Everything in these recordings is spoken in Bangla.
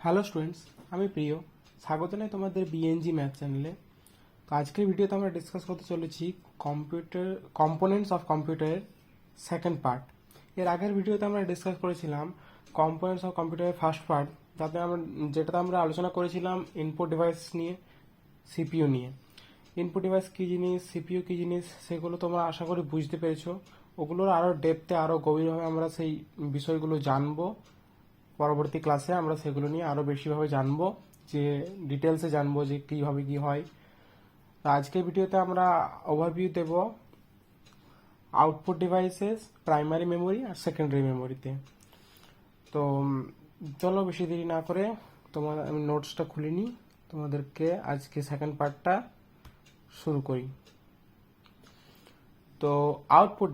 হ্যালো স্টুডেন্টস, আমি প্রিয়। স্বাগত জানাই তোমাদের বিএনজি ম্যাথ চ্যানেলে। তো আজকের ভিডিওতে আমরা ডিসকাস করতে চলেছি কম্পিউটার কম্পোনেন্টস অফ কম্পিউটারের সেকেন্ড পার্ট। এর আগের ভিডিওতে আমরা ডিসকাস করেছিলাম কম্পোনেন্টস অফ কম্পিউটারের ফার্স্ট পার্ট, যেটাতে আমরা আলোচনা করেছিলাম ইনপুট ডিভাইস নিয়ে, সিপিইউ নিয়ে। ইনপুট ডিভাইস কী জিনিস, সিপিইউ কী জিনিস, সেগুলো তোমরা আশা করি বুঝতে পেরেছো। ওগুলোর আরও ডেপথে, আরও গভীরভাবে আমরা সেই বিষয়গুলো জানবো। পরবর্তী ক্লাসে আমরা সেগুলো নিয়ে আরও বেশিভাবে জানবো, যে ডিটেলসে জানবো যে কীভাবে কী হয়। তো আজকের ভিডিওতে আমরা ওভারভিউ দেব আউটপুট ডিভাইসেস, প্রাইমারি মেমোরি আর সেকেন্ডারি মেমোরিতে। তো চলো বেশি দেরি না করে আমি নোটসটা খুলে নিই, তোমাদেরকে আজকে সেকেন্ড পার্টটা শুরু করি। তো আউটপুট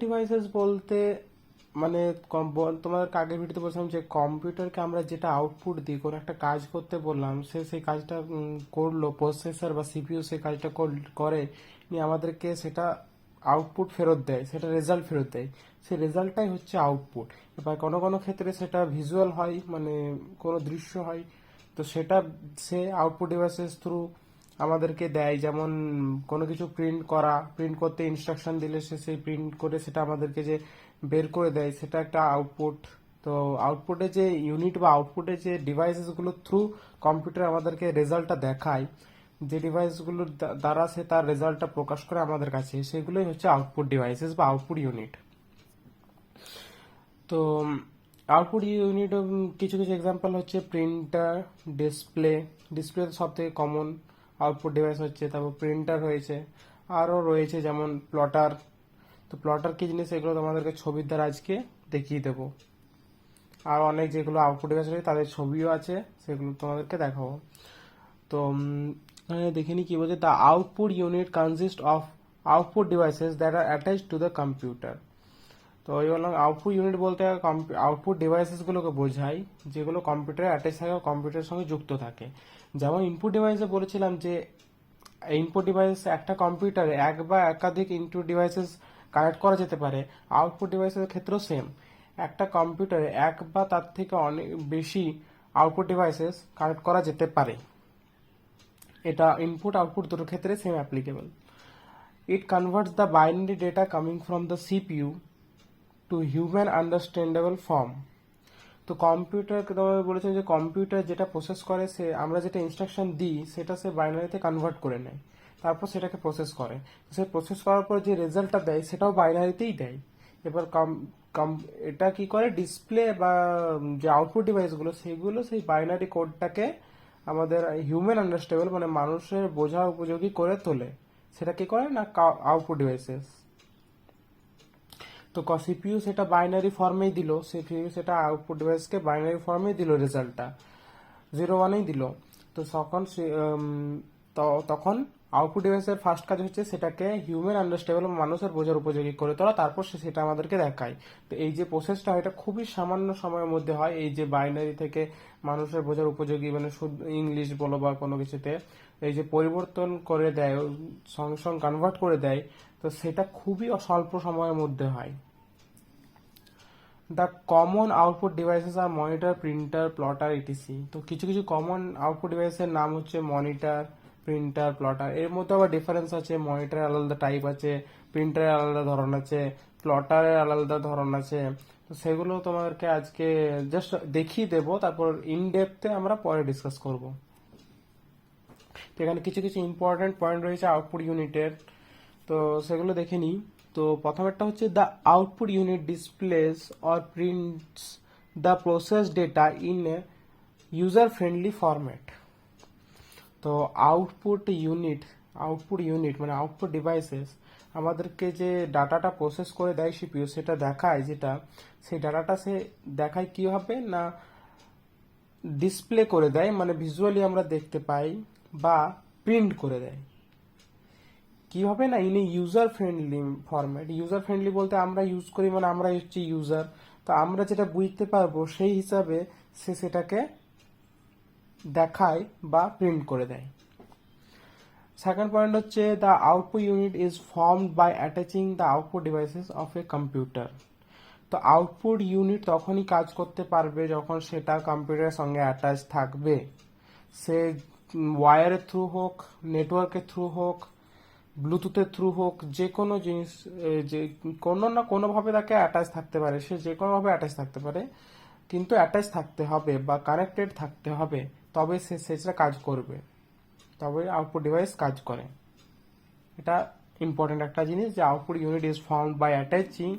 ডিভাইসেস বলতে মানে তোমাদেরকে আগের ভিডিওতে বলছিলাম যে কম্পিউটারকে আমরা যেটা আউটপুট দিই, কোনো একটা কাজ করতে বললাম, সেই কাজটা করলো, প্রসেসর বা সিপিইউ সেই কাজটা করে নিয়ে আমাদেরকে সেটা আউটপুট ফেরত দেয়, সেটা রেজাল্ট ফেরত দেয়। সেই রেজাল্টটাই হচ্ছে আউটপুট। এবার কোনো কোনো ক্ষেত্রে সেটা ভিজুয়াল হয়, মানে কোনো দৃশ্য হয়, তো সেটা সে আউটপুট ডিভাইসেস থ্রু আমাদেরকে দেয়। যেমন কোনো কিছু প্রিন্ট করতে ইনস্ট্রাকশন দিলে সে সেই প্রিন্ট করে সেটা আমাদেরকে যে বের করে দেয়, সেটা একটা আউটপুট। তো আউটপুটে যে ইউনিট বা আউটপুটে যে ডিভাইসেসগুলো থ্রু কম্পিউটার আমাদেরকে রেজাল্টটা দেখায়, যে ডিভাইসগুলোর দ্বারা সে তার রেজাল্টটা প্রকাশ করে আমাদের কাছে, সেগুলোই হচ্ছে আউটপুট ডিভাইসেস বা আউটপুট ইউনিট। তো আউটপুট ইউনিট কিছু কিছু এক্সাম্পল হচ্ছে প্রিন্টার, ডিসপ্লে সব থেকে কমন আউটপুট ডিভাইস হচ্ছে। তারপর প্রিন্টার হয়েছে, আরও রয়েছে যেমন প্লটার। তো প্লটার কি জিনিস, এগুলো তোমাদেরকে ছবির দ্বারা আজকে দেখিয়ে দেবো। আর অনেক যেগুলো আউটপুট ডিভাইস রয়েছে তাদের ছবিও আছে, সেগুলো তোমাদেরকে দেখাবো। তো দেখে নি কি বলছে, the output unit consist of output devices that are attach to the computer. তো ওই বললাম আউটপুট ইউনিট বলতে আউটপুট ডিভাইসেসগুলোকে বোঝায় যেগুলো কম্পিউটারে অ্যাটাচ থাকে, কম্পিউটারের সঙ্গে যুক্ত থাকে। যেমন ইনপুট ডিভাইসে বলেছিলাম যে ইনপুট ডিভাইস একটা কম্পিউটারে এক বা একাধিক ইনপুট ডিভাইসেস কানেক্ট করা যেতে পারে। আউটপুট ডিভাইসের ক্ষেত্রেও সেম, একটা কম্পিউটারে এক বা তার থেকে অনেক বেশি আউটপুট ডিভাইসেস কানেক্ট করা যেতে পারে। এটা ইনপুট আউটপুট দুটোর ক্ষেত্রে same applicable. It converts the binary data coming from the CPU two human understandable form. তো কম্পিউটারকে তোমাদের বলেছেন যে কম্পিউটার যেটা প্রসেস করে, সে আমরা যেটা ইনস্ট্রাকশন দিই সেটা সে বাইনারিতে কনভার্ট করে নেয়, তারপর সেটাকে প্রসেস করে। সে প্রসেস করার পর যে রেজাল্টটা দেয় সেটাও বাইনারিতেই দেয়। এবার এটা কি করে, ডিসপ্লে বা যে আউটপুট ডিভাইসগুলো সেগুলো সেই বাইনারি কোডটাকে আমাদের হিউম্যান আন্ডারস্ট্যান্ডেবল মানে মানুষের বোঝা উপযোগী করে তোলে। সেটা কি করে না, আউটপুট ডিভাইসেস। তো সিপিইউ সেটা বাইনারি ফর্মেই দিল, সিপিইউ সেটা আউটপুট ডিভাইসকে বাইনারি ফর্মেই দিল, রেজাল্টটা 0-1 দিল। তো তখন আউটপুট ডিভাইসের ফার্স্ট কাজ হচ্ছে সেটাকে হিউম্যান আন্ডারস্ট্যান্ডেবল মানুষের বোঝার উপযোগী করে তোলা, তারপর সে সেটা আমাদেরকে দেখায়। তো এই যে প্রসেসটা হয় এটা খুবই সামান্য সময়ের মধ্যে হয়। এই যে বাইনারি থেকে মানুষের বোঝার উপযোগী, মানে শুধু ইংলিশ বলো বা কোনো কিছুতে এই যে পরিবর্তন করে দেয়, সঙ্গে সঙ্গে কনভার্ট করে দেয়, তো সেটা খুবই স্বল্প সময়ের মধ্যে হয়। The common output devices are monitor, printer, plotter, ETC. তো কিছু কিছু কমন আউটপুট ডিভাইসের নাম হচ্ছে মনিটর, প্রিন্টার, প্লটার। এর মধ্যে আবার ডিফারেন্স আছে, মনিটরের আলাদা টাইপ আছে, প্রিন্টারের আলাদা ধরন আছে, প্লটারের আলাদা ধরন আছে। তো সেগুলো তোমাদেরকে আজকে জাস্ট দেখিয়ে দেবো, তারপর ইন ডেপথে আমরা পরে ডিসকাস করব। তো এখানে কিছু কিছু ইম্পর্টেন্ট পয়েন্ট রয়েছে আউটপুট ইউনিটের, তো সেগুলো দেখে নিই। তো প্রথমেরটা হচ্ছে the output unit displace or prints the process data in a user friendly format. তো আউটপুট ইউনিট মানে আউটপুট ডিভাইসেস আমাদেরকে যে ডাটাটা প্রসেস করে দেয় সিপিইউ, সেটা দেখায়, যেটা সেই ডাটাটা সে দেখায় কিভাবে না, ডিসপ্লে করে দেয়, মানে ভিজুয়ালি আমরা দেখতে পাই, বা প্রিন্ট করে দেয় কিভাবে না, in a user friendly format. User friendly বলতে আমরা ইউজ করি, মানে আমরা হচ্ছে ইউজার, তো আমরা যেটা বুঝতে পারবো সেই হিসাবে সে সেটাকে দেখায় বা প্রিন্ট করে দেয়। সেকেন্ড পয়েন্ট হচ্ছে the output unit is formed by attaching the output devices of a computer. তো আউটপুট ইউনিট তখনই কাজ করতে পারবে যখন সেটা কম্পিউটারের সঙ্গে অ্যাটাচ থাকবে। সে ওয়্যারের থ্রু হোক, নেটওয়ার্কের থ্রু হোক, ব্লুটুথের থ্রু হোক, যে কোনো জিনিস যে কোনো না কোনোভাবে তাকে অ্যাটাচ থাকতে পারে, সে যে কোনোভাবে অ্যাটাচ থাকতে পারে, কিন্তু অ্যাটাচ থাকতে হবে বা কানেক্টেড থাকতে হবে, তবে সে সেটা কাজ করবে, তবে আউটপুট ডিভাইস কাজ করে। এটা ইম্পর্টেন্ট একটা জিনিস যে output unit is found by attaching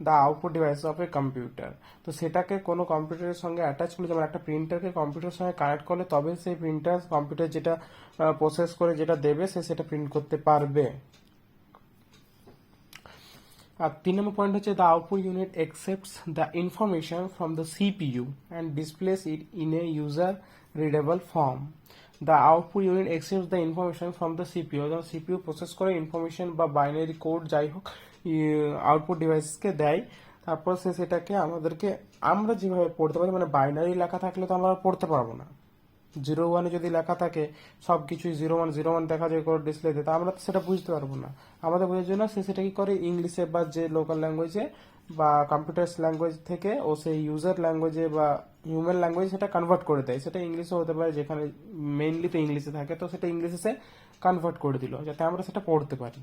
the output device of a computer. তো সেটাকে কোনো কম্পিউটারের সঙ্গে অ্যাটাচ করলে, যেমন একটা প্রিন্টারকে কম্পিউটারের সঙ্গে কানেক্ট করলে তবে সেই প্রিন্টার কম্পিউটার যেটা প্রসেস করে যেটা দেবে সে সেটা প্রিন্ট করতে পারবে। আর 3 নম্বর পয়েন্ট হচ্ছে the output unit accepts the information from the CPU and displays it in a user readable form. The output unit accepts the information from the CPU, যখন সিপিইউ প্রসেস করে ইনফরমেশন বা বাইনারি কোড যাই হোক আউটপুট ডিভাইসকে দেয়, তারপর সে সেটাকে আমাদেরকে আমরা যেভাবে পড়তে পারি, মানে বাইনারি লেখা থাকলে তো আমরা পড়তে পারবো না। 0 1 যদি লেখা থাকে সব কিছুই 0 1 দেখা যায় কোনো ডিসপ্লেতে, তা আমরা তো সেটা বুঝতে পারবো না। আমাদের বোঝার জন্য সে সেটা কি করে ইংলিশে বা যে লোকাল ল্যাঙ্গুয়েজে বা কম্পিউটার ল্যাঙ্গুয়েজ থেকে ও সেই ইউজার ল্যাঙ্গুয়েজে বা হিউম্যান ল্যাঙ্গুয়েজ সেটা কনভার্ট করে দেয়। সেটা ইংলিশে হতে পারে, যেখানে মেইনলি তো ইংলিশে থাকে, তো সেটা ইংলিশে সে কনভার্ট করে দিল যাতে আমরা সেটা পড়তে পারি।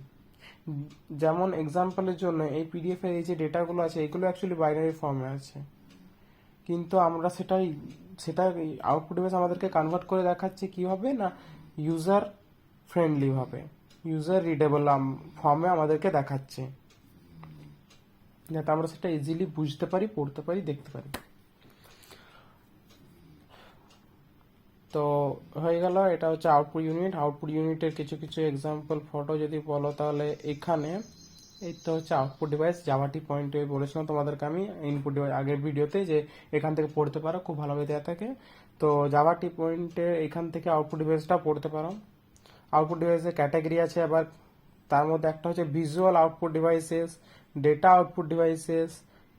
যেমন এক্সাম্পলের জন্য এই পিডিএফ এর এই যে ডেটাগুলো আছে এগুলো অ্যাকচুয়ালি বাইনারি ফর্মে আছে, কিন্তু আমরা সেটা আউটপুট ডিভাইস আমাদেরকে কনভার্ট করে দেখাচ্ছে কিভাবে না, ইউজার ফ্রেন্ডলি ভাবে, ইউজার রিডেবল ফর্মে আমাদেরকে দেখাচ্ছে, যাতে আমরা সেটা ইজিলি বুঝতে পারি, পড়তে পারি, দেখতে পারি। তো হয়ে গেল, এটা হচ্ছে আউটপুট ইউনিট। আউটপুট ইউনিটের কিছু কিছু এক্সাম্পল ফটো যদি বলো, তাহলে এখানে এই তো হচ্ছে আউটপুট ডিভাইস। জাভাটি পয়েন্টে বলেছিলাম তোমাদেরকে আমি ইনপুট ডিভাইস আগের ভিডিওতে, যে এখান থেকে পড়তে পারো, খুব ভালোভাবে দেওয়া থাকে। তো জাভাটি পয়েন্টে এখান থেকে আউটপুট ডিভাইসটা পড়তে পারো। আউটপুট ডিভাইসের ক্যাটাগরি আছে আবার, তার মধ্যে একটা হচ্ছে visual output devices, data output devices,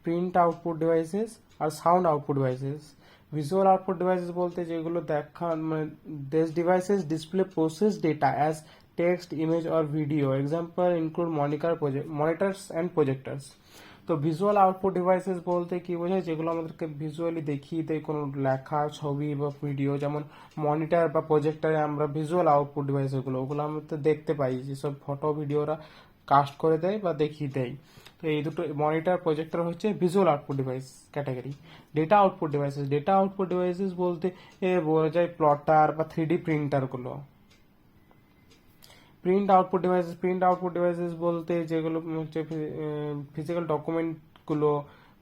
print output devices আর sound output devices. Visual output devices বলতে যেগুলো দেখান, মানে this devices display processed data as text, image or video. Example include monitors and projectors. তো ভিজুয়াল আউটপুট ডিভাইসেস বলতে কি বোঝায়, যেগুলো আমাদেরকে ভিজুয়ালি দেখিয়ে দেয় কোনো লেখা, ছবি বা ভিডিও। যেমন মনিটর বা প্রজেক্টরে আমরা ভিজুয়াল আউটপুট ডিভাইস, ওগুলো আমরা তো দেখতে পাই, যেসব ফটো ভিডিওরা কাস্ট করে দেয় বা দেখিয়ে দেয়। তো এই দুটো মনিটর প্রজেক্টর হচ্ছে visual output device category. Data output devices বলতে বোঝা যায় প্লটার বা 3D প্রিন্টারগুলো। প্রিন্ট আউটপুট ডিভাইসেস বলতে যেগুলো হচ্ছে ফিজিক্যাল ডকুমেন্টগুলো,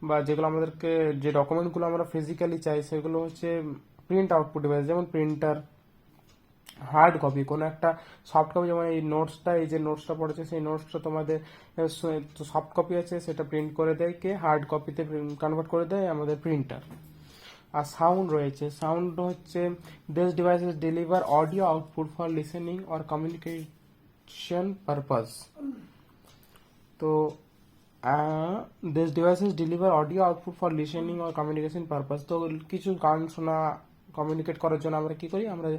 বা যেগুলো আমাদেরকে, যে ডকুমেন্টগুলো আমরা ফিজিক্যালি চাই সেগুলো হচ্ছে প্রিন্ট আউটপুট ডিভাইস। যেমন প্রিন্টার, হার্ড কপি, কোনো একটা সফট কপি, যেমন এই নোটসটা, এই যে নোটসটা পড়েছে সেই নোটসটা তোমাদের সফট কপি আছে, সেটা প্রিন্ট করে দেয় কে, হার্ড কপিতে কনভার্ট করে দেয় আমাদের প্রিন্টার। আর সাউন্ড রয়েছে, সাউন্ড হচ্ছে this devices deliver audio output for listening or communication purpose. তো this devices deliver audio output for listening or communication purpose. তো কিছু গান শোনা, কমিউনিকেট করার জন্য আমরা কি করি, আমরা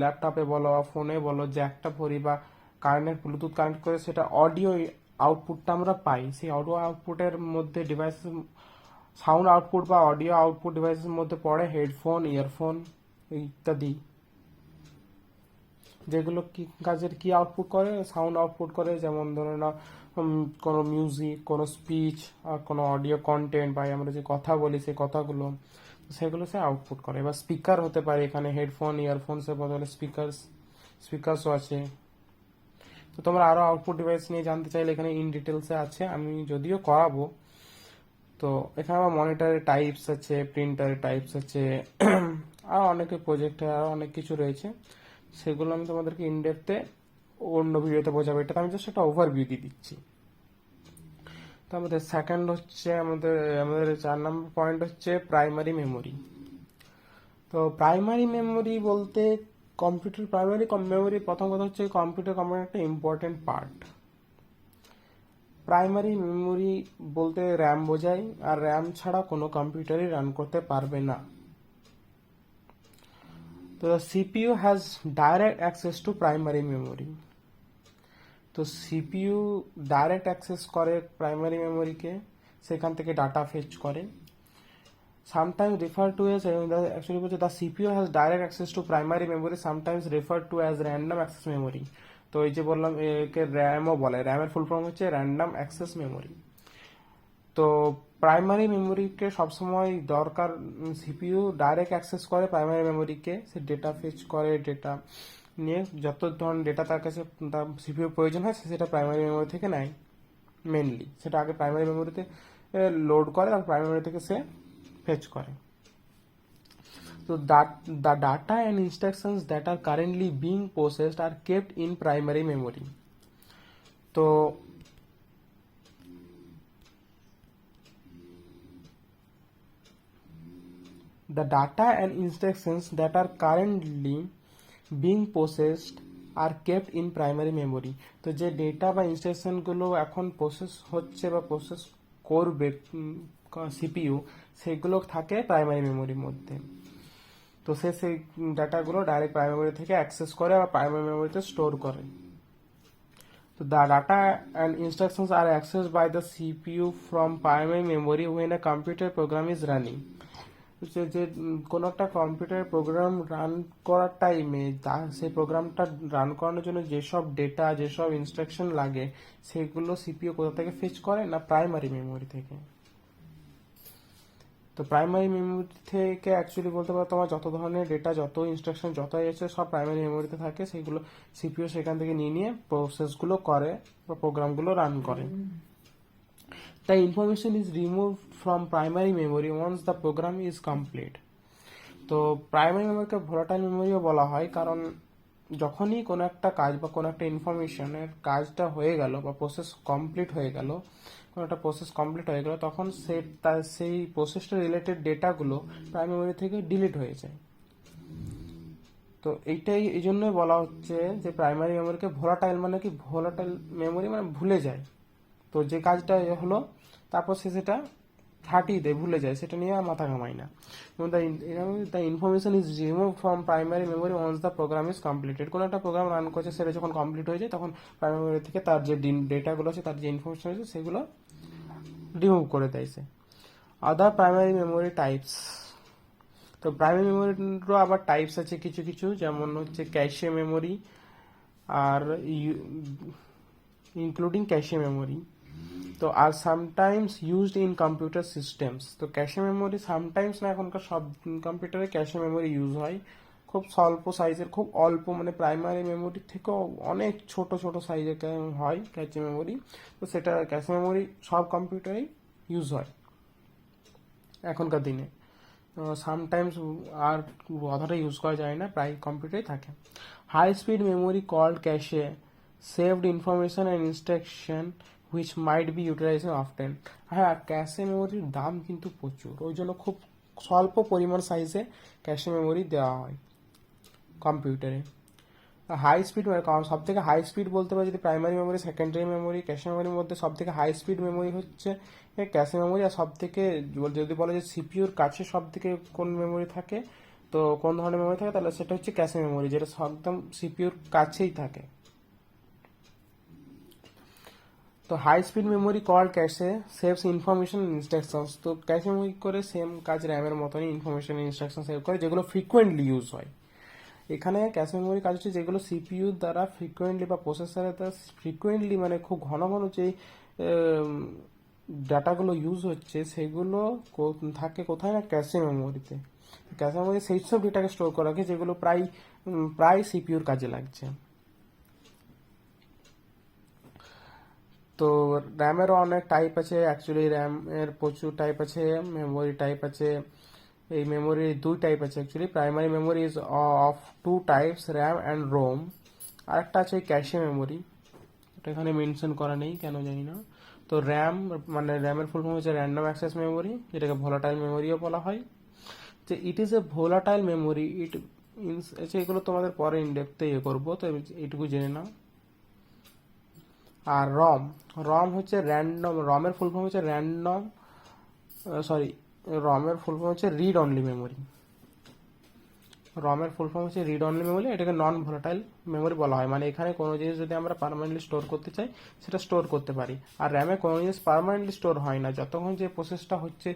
ল্যাপটপে বলো, ফোনে বলো, জ্যাকটা ভরি বা কারেন্টের ব্লুটুথ কানেক্ট করে সেটা অডিও আউটপুটটা আমরা পাই। সেই অডিও আউটপুটের মধ্যে ডিভাইস, সাউন্ড আউটপুট বা অডিও আউটপুট ডিভাইসের মধ্যে পড়ে হেডফোন, ইয়ারফোন ইত্যাদি, যেগুলো কি কাজের কি আউটপুট করে, সাউন্ড আউটপুট করে। যেমন ধরে নাও কোনো মিউজিক, কোনো স্পিচ, আর কোনো অডিও কন্টেন্ট বা আমরা যে কথা বলি সেই কথাগুলো, সেগুলো সে আউটপুট করে। এবার স্পিকার হতে পারে, এখানে হেডফোন, ইয়ারফোনসের বদলে স্পিকারসও আছে। তো তোমরা আরো আউটপুট ডিভাইস নিয়ে জানতে চাইলে এখানে ইন ডিটেলসে আছে, আমি যদিও করাবো। তো এখানে আবার মনিটরের টাইপস আছে, প্রিন্টারের টাইপস আছে, আর অনেকে প্রজেক্টর, আরো অনেক কিছু রয়েছে, সেগুলো আমি তোমাদেরকে ইনডেপথে অন্য ভিডিওতে বোঝাবো। এটা আমি জাস্ট একটা ওভারভিউ দিয়ে দিচ্ছি। তো আমাদের সেকেন্ড হচ্ছে, আমাদের 4 নম্বর পয়েন্ট হচ্ছে প্রাইমারি মেমোরি। তো প্রাইমারি মেমোরি বলতে কম্পিউটার, প্রাইমারি মেমোরি প্রথম কথা হচ্ছে কম্পিউটার একটা ইম্পর্টেন্ট পার্ট। প্রাইমারি মেমোরি বলতে র্যাম বোঝায়, আর র্যাম ছাড়া কোনো কম্পিউটারই রান করতে পারবে না। তো CPU has direct access to primary memory. তো সিপিইউ ডাইরেক্ট অ্যাক্সেস করে প্রাইমারি মেমোরিকে। সেখান থেকে ডাটা ফেচ করে। sometimes referred to as actually বলছে the CPU has direct access to primary memory, sometimes referred to as random access memory। তো এই যে বললাম একে র্যামও বলে, র্যামের ফুল ফর্ম হচ্ছে র্যান্ডম অ্যাক্সেস মেমোরি। তো প্রাইমারি মেমোরিকে সবসময় দরকার, সিপিইউ ডাইরেক্ট অ্যাক্সেস করে প্রাইমারি মেমোরিকে, সে ডেটা ফেচ করে, ডেটা নিয়ে যত ধরনের ডেটা তার কাছে তার সিপিইউ প্রয়োজন হয় সেটা প্রাইমারি মেমোরি থেকে নেয় মেনলি, সেটা আগে প্রাইমারি মেমোরিতে লোড করে, তারপর প্রাইমারি মেমোরি থেকে সে ফেচ করে। So that the data and instructions that are currently being processed are kept in primary memory. তো the data and instructions that are currently being processed are kept in primary memory। তো যে ডেটা বা ইনস্ট্রাকশন গুলো এখন প্রসেস হচ্ছে বা প্রসেস করবে সিপিইউ, সেগুলো থাকে প্রাইমারি মেমোরির মধ্যে। তো সে সেই ডাটাগুলো ডাইরেক্ট প্রাইমারি মেমোরি থেকে অ্যাক্সেস করে বা প্রাইমারি মেমোরিতে স্টোর করে। তো the data and instructions are accessed by the CPU from primary memory when a computer program is running। যে কোনো একটা কম্পিউটার প্রোগ্রাম রান করার টাইমে সেই প্রোগ্রামটা রান করানোর জন্য যেসব ডেটা, যেসব ইনস্ট্রাকশন লাগে, সেগুলো সিপিইউ কোথা থেকে ফেচ করে না প্রাইমারি মেমোরি থেকে। তো প্রাইমারি মেমোরি থেকে অ্যাকচুয়ালি বলতে পারো তোমার যত ধরনের ডেটা, যত ইনস্ট্রাকশন, যত আছে সব প্রাইমারি মেমোরিতে থাকে, সেগুলো সিপিইউ সেখান থেকে নিয়ে নিয়ে প্রসেসগুলো করে বা প্রোগ্রামগুলো রান করে। The information is removed from primary memory once the program is complete। তো প্রাইমারি মেমোরিকে ভোলাটাইল মেমোরিও বলা হয়, কারণ যখনই কোনো একটা কাজ বা কোনো একটা ইনফরমেশনের কাজটা হয়ে গেল বা প্রসেস কমপ্লিট হয়ে গেল, কোনো একটা প্রসেস কমপ্লিট হয়ে গেল, তখন সেই প্রসেসটা রিলেটেড ডেটাগুলো প্রাইমারি মেমোরি থেকে ডিলিট হয়ে যায়। তো এইটাই এই জন্যই বলা হচ্ছে যে প্রাইমারি মেমোরিকে ভোলাটাইল, মানে কি ভোলাটাইল মেমোরি মানে ভুলে যায়। তো যে কাজটা হলো তারপর সে সেটা হাটিয়ে দেয়, ভুলে যায়, সেটা নিয়ে আর মাথা ঘামায় না। The information is remove from primary memory once the program is completed. কোনো একটা প্রোগ্রাম রান করছে, সেটা যখন কমপ্লিট হয়ে যায় তখন প্রাইমারি মেমোরি থেকে তার যে ডেটাগুলো আছে, তার যে ইনফরমেশন আছে, সেগুলো রিমুভ করে দেয় সে। Other primary memory types. তো প্রাইমারি মেমোরিরও আবার টাইপস আছে কিছু কিছু, যেমন হচ্ছে ক্যাশে মেমোরি আর ইনক্লুডিং ক্যাশে মেমোরি। তো আর sometimes used in computer systems. তো ক্যাশে মেমোরি সামটাইমস না, এখনকার সব কম্পিউটারে ক্যাশে মেমোরি ইউজ হয়। খুব স্বল্প সাইজের, খুব অল্প, মানে প্রাইমারি মেমোরি থেকেও অনেক ছোট ছোট সাইজের হয় ক্যাশে মেমোরি। তো সেটা ক্যাশে মেমোরি সব কম্পিউটারেই ইউজ হয় এখনকার দিনে। সামটাইমস আর অতটা ইউজ করা যায় না, প্রায় কম্পিউটারেই থাকে। High speed memory called cache saved information and instruction which might be utilised often. হ্যাঁ, ক্যাশে মেমোরির দাম কিন্তু প্রচুর, ওই জন্য খুব স্বল্প পরিমাণ সাইজে ক্যাশে মেমোরি দেওয়া হয় কম্পিউটারে। হাই স্পিড সব থেকে হাই স্পিড বলতে পারি যদি প্রাইমারি মেমোরি, সেকেন্ডারি মেমোরি, ক্যাশে মেমোরির মধ্যে সব থেকে হাই স্পিড মেমোরি হচ্ছে ক্যাশে মেমোরি। আর সব থেকে যদি বলে যে সিপিইউর কাছে সব থেকে কোন মেমোরি থাকে, তো কোন ধরনের মেমোরি থাকে, তাহলে সেটা হচ্ছে ক্যাশে মেমোরি, যেটা একদম সিপিইউর কাছেই থাকে। তো হাই স্পিড মেমোরি কল্ড ক্যাশে সেভস ইনফরমেশন ইনস্ট্রাকশনস। তো ক্যাশে মেমোরি করে সেম কাজ র্যামের মতনই ইনফরমেশন ইনস্ট্রাকশন সেভ করে, যেগুলো ফ্রিকোয়েন্টলি ইউজ হয়। এখানে ক্যাশে মেমোরি কাজ হচ্ছে যেগুলো সিপিইউ দ্বারা ফ্রিকোয়েন্টলি বা প্রসেসরের দ্বারা ফ্রিকোয়েন্টলি, মানে খুব ঘন ঘন যে ডাটাগুলো ইউজ হচ্ছে, সেগুলো থাকে কোথায় না ক্যাশে মেমোরিতে। ক্যাশে মেমোরি সেই সব ডেটাকে স্টোর করা রাখে যেগুলো প্রায় সিপিইউর কাজে লাগছে। তো র্যামেরও অনেক টাইপ আছে, অ্যাকচুয়ালি র্যামের প্রচুর টাইপ আছে, মেমোরি টাইপ আছে। এই মেমোরি দুই টাইপ আছে actually. Primary memory is of two types, RAM and ROM. আর একটা আছে ক্যাশে মেমোরি, এটা এখানে মেনশন করা নেই কেন জানি না। তো র্যাম মানে র্যামের ফুল ফর্ম হচ্ছে র্যান্ডম অ্যাক্সেস মেমোরি, যেটাকে ভোলাটাইল মেমোরিও বলা হয়। যে it is a volatile memory, it means, আচ্ছা এগুলো তোমাদের পরে ইনডেপথে করবো, তো এইটুকু জেনে নাও। আর রম হচ্ছে র্যান্ডম, রমের ফুল ফর্ম হচ্ছে র্যান্ডম, রমের ফুল ফর্ম হচ্ছে রিড অনলি মেমোরি। রমের ফুল ফর্ম হচ্ছে রিড অনলি মেমোরি, এটাকে নন ভোলাটাইল মেমোরি বলা হয়। মানে এখানে কোনো জিনিস যদি আমরা পার্মানেন্টলি স্টোর করতে চাই সেটা স্টোর করতে পারি। আর র্যামে কোনো জিনিস পার্মানেন্টলি স্টোর হয় না, যতক্ষণ যে প্রসেসটা হচ্ছে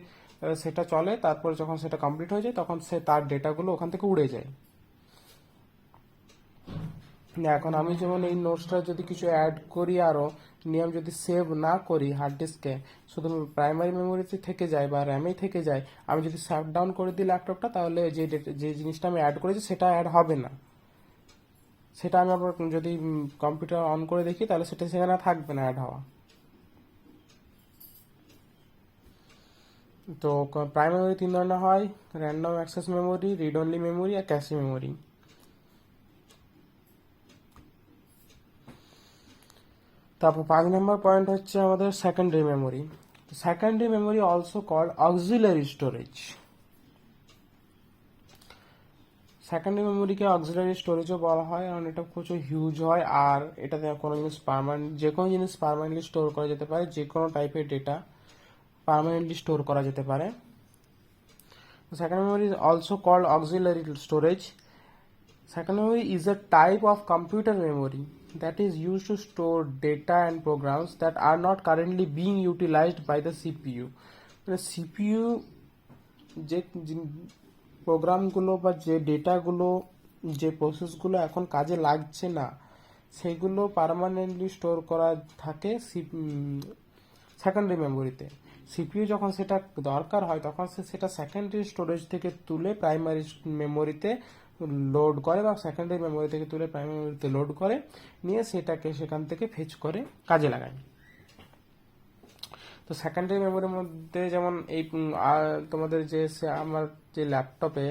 সেটা চলে, তারপর যখন সেটা কমপ্লিট হয়ে যায় তখন সে তার ডেটাগুলো ওখান থেকে উড়ে যায়। এখন আমি যেমন এই নোটসটা যদি কিছু অ্যাড করি আরো নিয়ে আমি যদি সেভ না করি হার্ড ডিস্কে, শুধু প্রাইমারি মেমোরিতে থেকে যায় বা র্যামেই থেকে যায়, আমি যদি শাট ডাউন করে দিই ল্যাপটপটা, তাহলে যে জিনিসটা আমি অ্যাড করেছি সেটা অ্যাড হবে না। সেটা আমি আবার যদি কম্পিউটার অন করে দেখি তাহলে সেটা সেখানে থাকবে না অ্যাড হওয়া। তো প্রাইমারি 3 ধরনের হয়: random access memory, read only memory আর ক্যাশে মেমোরি। তারপর 5 নম্বর পয়েন্ট হচ্ছে আমাদের secondary memory. Secondary memory also called auxiliary storage. Secondary মেমোরিকে অক্সিলারি স্টোরেজও বলা হয়, কারণ এটা প্রচুর হিউজ হয় আর এটাতে কোনো জিনিস যে কোনো জিনিস পার্মানেন্টলি স্টোর করা যেতে পারে, যে কোনো টাইপের ডেটা পার্মানেন্টলি স্টোর করা যেতে পারে। Secondary memory is also called auxiliary storage. Secondary memory is a type of computer memory that is used to store data and programs that are not currently being utilized by the CPU. মানে CPU যে প্রোগ্রামগুলো বা যে ডেটাগুলো, যে প্রসেসগুলো এখন কাজে লাগছে না, সেগুলো পার্মানেন্টলি স্টোর করা থাকে সেকেন্ডারি মেমোরিতে। সিপিইউ যখন সেটা দরকার হয় তখন সেটা সেকেন্ডারি স্টোরেজ থেকে তুলে প্রাইমারি মেমোরিতে লোড করে, বা সেকেন্ডারি মেমোরি থেকে তুলে প্রাইমারি মেমোরিতে লোড করে নিয়ে সেটাকে সেখান থেকে ফেচ করে কাজে লাগায়। তো সেকেন্ডারি মেমোরির মধ্যে যেমন এই তোমাদের যে আমার যে ল্যাপটপে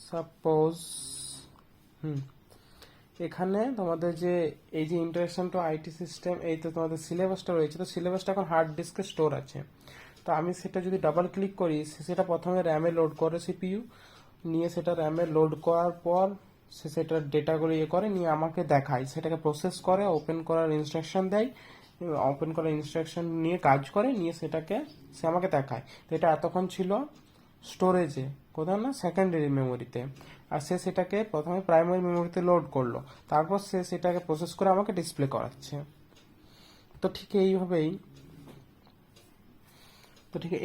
সাপোজ এখানে তোমাদের যে এই যে ইন্টারেকশন টু আইটি সিস্টেম, এই তো তোমাদের সিলেবাসটা রয়েছে, তো সিলেবাসটা এখন হার্ড ডিস্কে স্টোর আছে। তো আমি সেটা যদি ডাবল ক্লিক করি, সেটা প্রথমে র্যামে লোড করে সিপিইউ নিয়ে, সেটা র্যামে লোড করার পর সে সেটার ডেটাগুলো করে নিয়ে আমাকে দেখায়, সেটাকে প্রসেস করে ওপেন করার ইনস্ট্রাকশন দেয়, ওপেন করার ইনস্ট্রাকশন নিয়ে কাজ করে নিয়ে সেটাকে সে আমাকে দেখায়। তো এটা এতক্ষণ ছিল স্টোরেজে, কোথাও না সেকেন্ডারি মেমোরিতে, আর সে সেটাকে প্রথমে প্রাইমারি মেমোরিতে লোড করলো, তারপর সে সেটাকে প্রসেস করে আমাকে ডিসপ্লে করাচ্ছে। তো ঠিক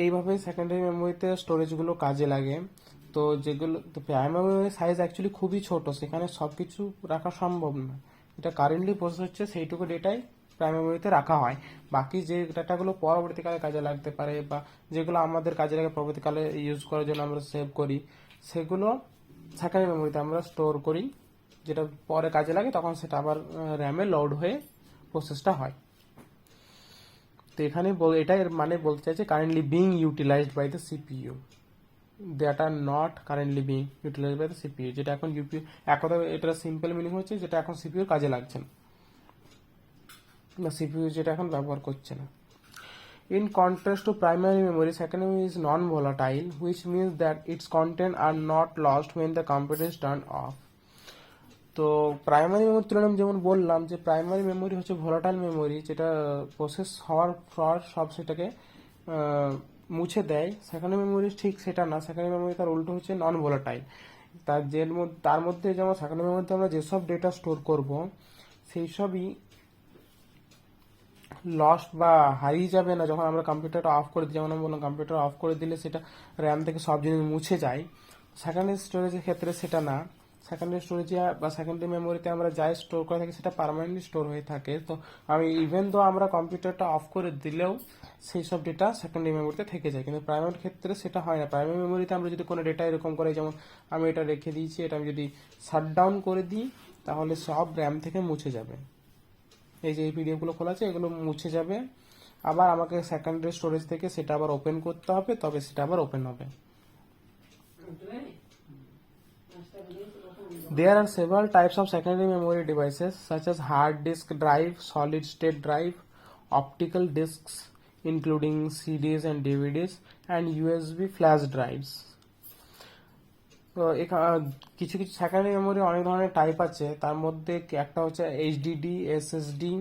এইভাবেই সেকেন্ডারি মেমোরিতে স্টোরেজগুলো কাজে লাগে। তো যেগুলো তো প্রাইমারি মেমোরির সাইজ অ্যাকচুয়ালি খুবই ছোট, সেখানে সব কিছু রাখা সম্ভব না। এটা কারেন্টলি প্রসেস হচ্ছে সেইটুকু ডেটাই প্রাইমারি মেমোরিতে রাখা হয়। বাকি যে ডাটাগুলো পরবর্তীকালে কাজে লাগতে পারে বা যেগুলো আমাদের কাজে লাগে পরবর্তীকালে ইউজ করার জন্য আমরা সেভ করি, সেগুলো সেকেন্ডারি মেমোরিতে আমরা স্টোর করি, যেটা পরে কাজে লাগে তখন সেটা আবার র্যামে লোড হয়ে প্রসেসটা হয়। তো এখানে এটা এর মানে বলতে চাইছে currently being utilized by the CPU, that are not currently being utilized by the CPU, যেটা এখন ইউপি এক কথা এটা সিম্পল মিনিং হচ্ছে যেটা এখন সিপিইউ কাজে লাগছে না, বা সিপিইউ যেটা এখন ব্যবহার করছে না। In contrast to primary memory, secondary memory is non-volatile, which means that its content are not lost when the computer is turned off. তো প্রাইমারি মেমোরি তুলনায় যেমন বললাম যে প্রাইমারি মেমোরি হচ্ছে ভোলাটাইল মেমোরি, যেটা প্রসেস হওয়ার পর সব সেটাকে মুছে দেয়। সেকেন্ডারি মেমোরি ঠিক সেটা না, সেকেন্ডারি মেমোরি তার উল্টো হচ্ছে নন ভোলাটাইল। তার মধ্যে যেমন সেকেন্ডারি মেমোরিতে আমরা যেসব ডেটা স্টোর করব সেই সবই লস্ট বা হারিয়ে যাবে না যখন আমরা কম্পিউটারটা অফ করে দিই। যেমন আমি বললাম কম্পিউটার অফ করে দিলে সেটা র্যাম থেকে সব জিনিস মুছে যায়। সেকেন্ডারি স্টোরেজের ক্ষেত্রে সেটা না, সেকেন্ডারি স্টোরেজে বা সেকেন্ডারি মেমোরিতে আমরা যাই স্টোর করে থাকি সেটা পার্মানেন্টলি স্টোর হয়ে থাকে। তো আমি ইভেন তো আমরা কম্পিউটারটা অফ করে দিলেও সেই সব ডেটা সেকেন্ডারি মেমোরিতে থেকে যায়, কিন্তু প্রাইমারি ক্ষেত্রে সেটা হয় না। প্রাইমারি মেমোরিতে আমরা যদি কোনো ডেটা এরকম করে, যেমন আমি এটা রেখে দিয়েছি, এটা আমি যদি শাট ডাউন করে দিই তাহলে সব র্যাম থেকে মুছে যাবে। এই যে এই পিডিএফগুলো খোলা আছে এগুলো মুছে যাবে, আবার আমাকে সেকেন্ডারি স্টোরেজ থেকে সেটা আবার ওপেন করতে হবে, তবে সেটা আবার ওপেন হবে। There are several types of secondary memory devices such as hard disk drive, solid state drive, optical disks including CDs and DVDs, and USB flash drives. তো কিছু কিছু সেকেন্ডারি মেমোরি অনেক ধরনের টাইপ আছে, তার মধ্যে একটা হচ্ছে এইচডিডি, এসএসডি,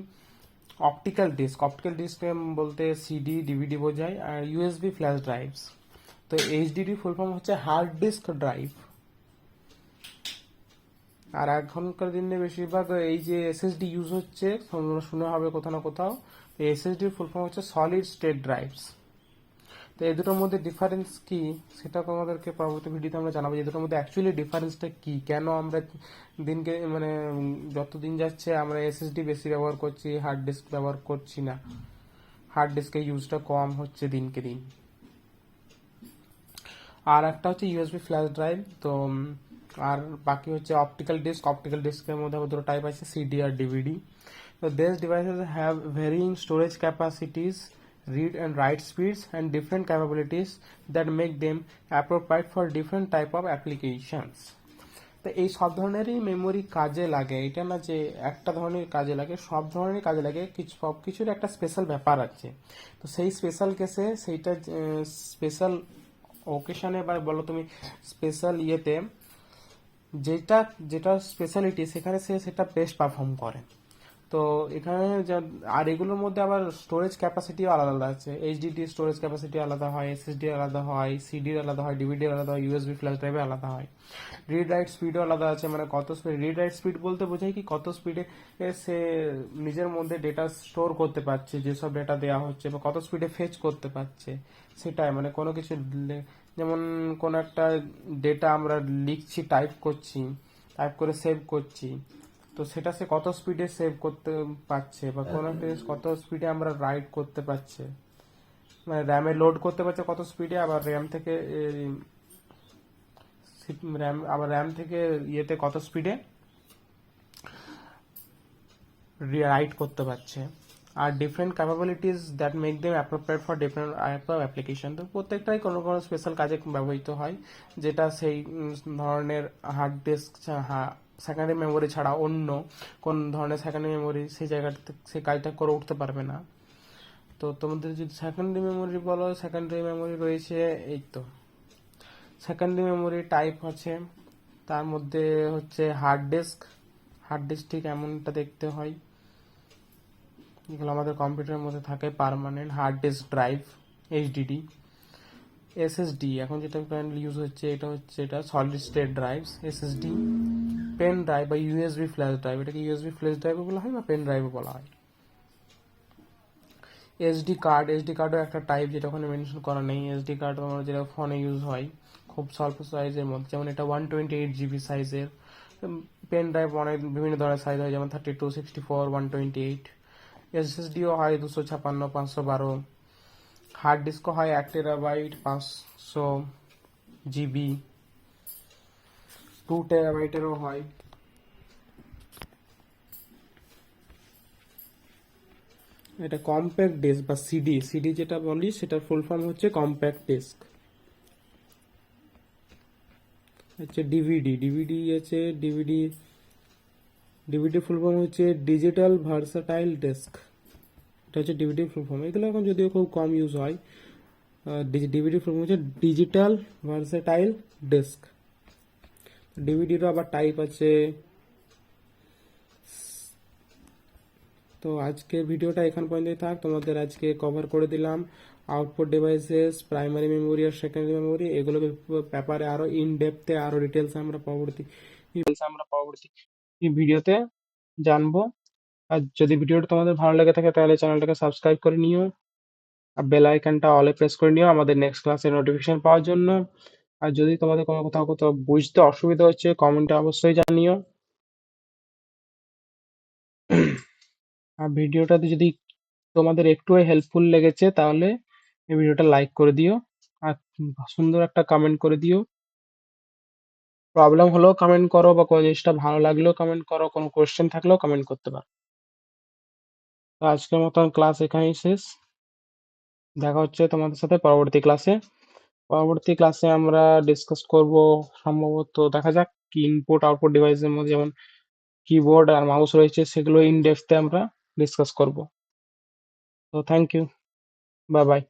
অপটিক্যাল ডিস্ক বলতে সিডি ডিভিডি বোঝায়, আর ইউএসবি ফ্ল্যাশ ড্রাইভস। তো তো এইচডিডি ফুল ফর্ম হচ্ছে হার্ড ডিস্ক ড্রাইভ। আর এখনকার দিনে বেশিরভাগ এই যে এসএসডি ইউজ হচ্ছে, তোমরা শুনে হবে কোথাও না কোথাও। এসএসডির ফুল ফর্ম হচ্ছে সলিড স্টেট ড্রাইভস। তো এই দুটোর মধ্যে ডিফারেন্স কি সেটা তোমাদেরকে পরবর্তী ভিডিওতে আমরা জানাবো, যে দুটোর মধ্যে অ্যাকচুয়ালি ডিফারেন্সটা কি, কেন আমরা দিনকে মানে যত দিন যাচ্ছে আমরা এসএসডি বেশি ব্যবহার করছি, হার্ড ডিস্ক ব্যবহার করছি না, হার্ড ডিস্কের ইউজটা কম হচ্ছে দিনকে দিন। আর একটা হচ্ছে ইউএসবি ফ্ল্যাশ ড্রাইভ। তো আর বাকি হচ্ছে অপটিক্যাল ডিস্ক। অপটিক্যাল ডিস্কের মধ্যে দুটো টাইপ আছে, সিডি আর DVD. So these devices have varying storage capacities, read and write speeds, and different capabilities that make them appropriate for different type of applications. তো এই সব ধরনেরই মেমোরি কাজে লাগে, এটা না যে একটা ধরনের কাজে লাগে, সব ধরনের কাজে লাগে, কিছু সব কিছুর একটা স্পেশাল ব্যাপার আছে। তো সেই স্পেশাল কেসে সেইটা স্পেশাল ওকেশনে বা বলো তুমি স্পেশাল ইয়েতে যেটা যেটা স্পেশালিটি সেখানে সে সেটা বেস্ট পারফর্ম করে। তো এখানে আর এগুলোর মধ্যে আবার স্টোরেজ ক্যাপাসিটিও আলাদা আলাদা আছে। এইচডিডি স্টোরেজ ক্যাপাসিটি আলাদা হয়, এসএসডি আলাদা হয়, সিডির আলাদা হয়, ডিভিডি আলাদা হয়, ইউএসবি ফ্ল্যাশ ড্রাইভে আলাদা হয়। রিড রাইট স্পিডও আলাদা আছে, মানে কত স্পিড রিড রাইট স্পিড বলতে বোঝায় কি কত স্পিডে সে নিজের মধ্যে ডেটা স্টোর করতে পারছে, যেসব ডেটা দেওয়া হচ্ছে, বা কত স্পিডে ফেচ করতে পারছে সেটাই, মানে কোনো কিছু যেমন কোনো একটা ডেটা আমরা লিখছি, টাইপ করছি, টাইপ করে সেভ করছি, তো সেটা সে কত স্পিডে সেভ করতে পারছে, বা কোনো একটা জিনিস কত স্পিডে আমরা রাইট করতে পারছে, মানে র্যামে লোড করতে পারছে কত স্পিডে, আবার র্যাম থেকে র্যাম থেকে ইয়েতে কত স্পিডে রাইট করতে পারছে। আর different capabilities that make them appropriate for different type of application. তো প্রত্যেকটাই কোনো কোনো স্পেশাল কাজে ব্যবহৃত হয়, যেটা সেই ধরনের হার্ড ডিস্ক সেকেন্ডারি মেমোরি ছাড়া অন্য কোন ধরনের সেকেন্ডারি মেমোরি সেই জায়গাটাতে সেই কাজটা করে উঠতে পারবে না। তো তোমাদের যদি সেকেন্ডারি মেমোরি বলো, সেকেন্ডারি মেমোরি রয়েছে এই তো সেকেন্ডারি মেমোরি টাইপ আছে, তার মধ্যে হচ্ছে হার্ড ডিস্ক। হার্ড ডিস্ক ঠিক এমনটা দেখতে হয়, এগুলো আমাদের কম্পিউটারের মধ্যে থাকে permanent hard disk drive, HDD. SSD এখন যেটা কারেন্টলি ইউজ হচ্ছে এটা solid state drives. SSD pen drive বা ইউএসবি ফ্ল্যাশ ড্রাইভ, এটাকে ইউএসবি ফ্ল্যাশ ড্রাইভও বলা হয় বা পেন ড্রাইভও বলা হয়। এসডি কার্ডও একটা টাইপ, যেটা ওখানে মেনশন করা নেই। এসডি কার্ড আমার যেটা ফোনে ইউজ হয় খুব স্বল্প সাইজের মধ্যে, যেমন এটা 128 GB সাইজের। পেন ড্রাইভ অনেক বিভিন্ন ধরনের সাইজ হয়, যেমন 32, 64, 128। এসএসডিও হয় 256, 512। হার্ড ডিস্কও হয় 1 TB, 500 GB। 2 TB হয়। এটা কম্প্যাক্ট ডিস্ক বা সিডি, সিডি যেটা বলি সেটার ফুল ফর্ম হচ্ছে কম্প্যাক্ট ডিস্ক। হচ্ছে ডিভিডি, ডিভিডি আছে ডিভিডি, ডিভিডি ফুল ফর্ম হচ্ছে ডিজিটাল ভার্সাটাইল ডিস্ক। এটা হচ্ছে ডিভিডি ফুল ফর্ম, এগুলো এখন যদিও খুব কম ইউজ হয়। ডিভিডি ফুল ফর্ম হচ্ছে ডিজিটাল ভার্সাটাইল ডিস্ক। ডিভিডিরও আবার টাইপ আছে। তো আজকের ভিডিওটা এখান পর্যন্তই থাক, তোমাদের আজকে কভার করে দিলাম আউটপুট ডিভাইসেস, প্রাইমারি মেমোরি আর সেকেন্ডারি মেমোরি, এগুলো ব্যাপারে আরো ইন ডেপথে আরো ডিটেলস আমরা পরবর্তী ভিডিওতে জানবো। আর যদি ভিডিওটা তোমাদের ভালো লেগে থাকে তাহলে চ্যানেলটাকে সাবস্ক্রাইব করে নিও, আর বেল আইকনটা অলে প্রেস করে নিও আমাদের নেক্সট ক্লাসের নোটিফিকেশন পাওয়ার জন্য। আর যদি তোমাদের কোনো কোথাও কোথাও বুঝতে অসুবিধা হচ্ছে কমেন্টে অবশ্যই জানিও। আর ভিডিওটাতে যদি তোমাদের একটু হেল্পফুল লেগেছে তাহলে এই ভিডিওটা লাইক করে দিও, আর সুন্দর একটা কমেন্ট করে দিও। প্রবলেম হলেও কমেন্ট করো, বা কোনো জিনিসটা ভালো লাগলেও কমেন্ট করো, কোনো কোয়েশ্চেন থাকলেও কমেন্ট করতে পারো। তো আজকের মতন ক্লাস এখানেই শেষ, দেখা হচ্ছে তোমাদের সাথে পরবর্তী ক্লাসে। পরবর্তী ক্লাসে আমরা ডিসকাস করব সম্ভবত, দেখা যাক কি ইনপুট আউটপুট ডিভাইসের মধ্যে যেমন কিবোর্ড আর মাউস রয়েছে সেগুলো ইন ডেপথে আমরা ডিসকাস করব। তো থ্যাংক ইউ, বাই বাই।